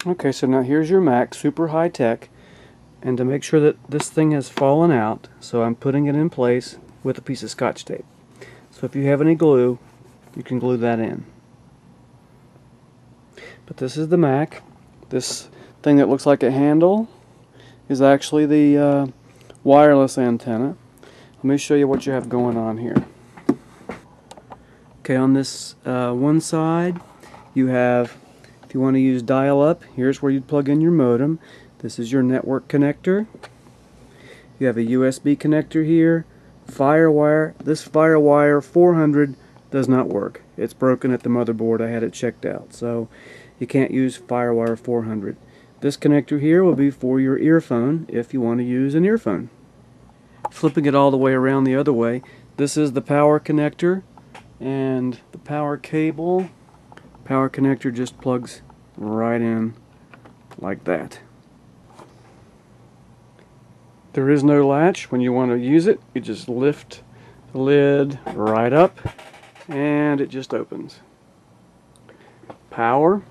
Okay, so now here's your Mac, super high tech, and to make sure that this thing has fallen out, so I'm putting it in place with a piece of Scotch tape. So if you have any glue, you can glue that in. But this is the Mac. This thing that looks like a handle is actually the wireless antenna. Let me show you what you have going on here. Okay, on this one side you have, if you want to use dial-up, here's where you'd plug in your modem. This is your network connector. You have a USB connector here. Firewire. This Firewire 400 does not work. It's broken at the motherboard. I had it checked out, so you can't use Firewire 400. This connector here will be for your earphone if you want to use an earphone. Flipping it all the way around the other way, this is the power connector, and the power cable. Power connector just plugs right in like that. There is no latch. When you want to use it, you just lift the lid right up and it just opens. Power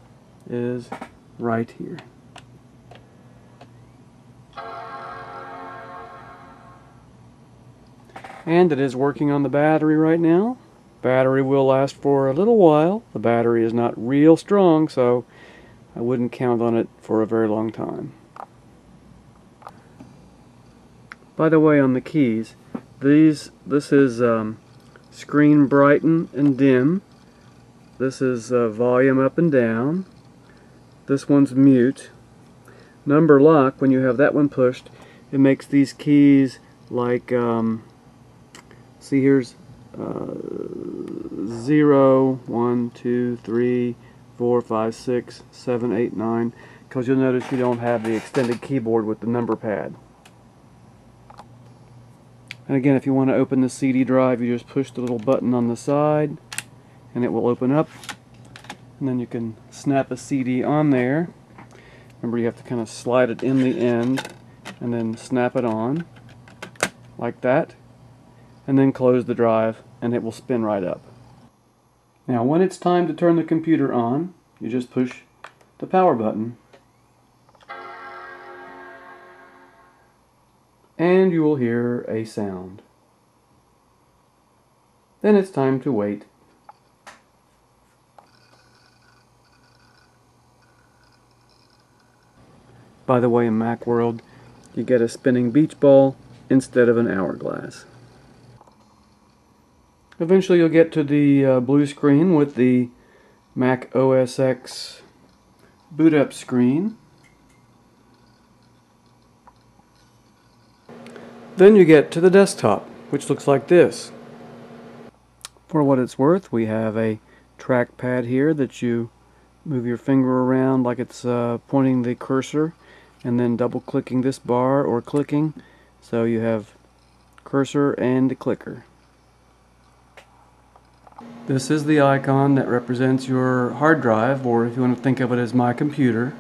is right here. And it is working on the battery right now. Battery will last for a little while. The battery is not real strong, so I wouldn't count on it for a very long time. By the way, on the keys, this is screen brighten and dim. This is volume up and down. This one's mute. Number lock, when you have that one pushed, it makes these keys like, see, here's 0, 1, 2, 3, 4, 5, 6, 7, 8, 9, because you'll notice you don't have the extended keyboard with the number pad. And again, if you want to open the CD drive, you just push the little button on the side and it will open up, and then you can snap a CD on there. Remember, you have to kind of slide it in the end and then snap it on like that, and then close the drive and it will spin right up. Now when it's time to turn the computer on, you just push the power button and you will hear a sound. Then it's time to wait. By the way, in Macworld, you get a spinning beach ball instead of an hourglass. Eventually you'll get to the blue screen with the Mac OS X boot up screen. Then you get to the desktop, which looks like this. For what it's worth, we have a trackpad here that you move your finger around like it's pointing the cursor, and then double clicking this bar or clicking, so you have cursor and clicker. This is the icon that represents your hard drive, or if you want to think of it as my computer.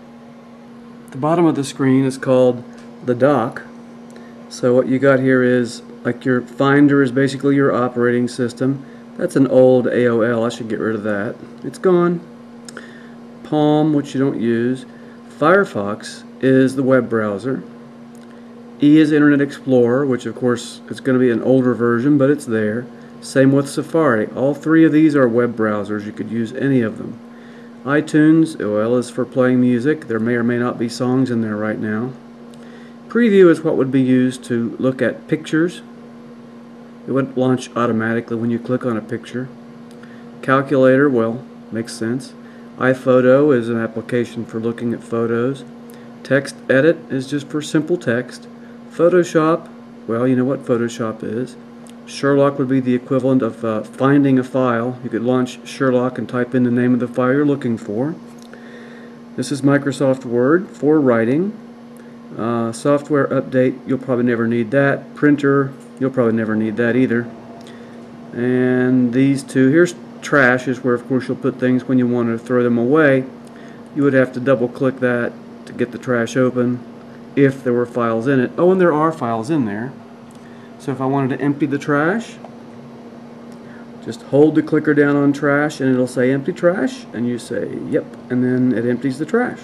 The bottom of the screen is called the dock. So what you got here is, like, your Finder is basically your operating system. That's an old AOL. I should get rid of that. It's gone. Palm, which you don't use. Firefox is the web browser. E is Internet Explorer, which of course is going to be an older version, but it's there. Same with Safari. All three of these are web browsers. You could use any of them. iTunes, well, is for playing music. There may or may not be songs in there right now. Preview is what would be used to look at pictures. It wouldn't launch automatically when you click on a picture. Calculator, well, makes sense. iPhoto is an application for looking at photos. Text edit is just for simple text. Photoshop, well, you know what Photoshop is. Sherlock would be the equivalent of finding a file. You could launch Sherlock and type in the name of the file you're looking for. This is Microsoft Word for writing. Software update, you'll probably never need that. Printer, you'll probably never need that either. And these two, here's trash, is where of course you'll put things when you want to throw them away. You would have to double click that to get the trash open if there were files in it. Oh, and there are files in there. So if I wanted to empty the trash, just hold the clicker down on trash and it'll say empty trash, and you say yep, and then it empties the trash.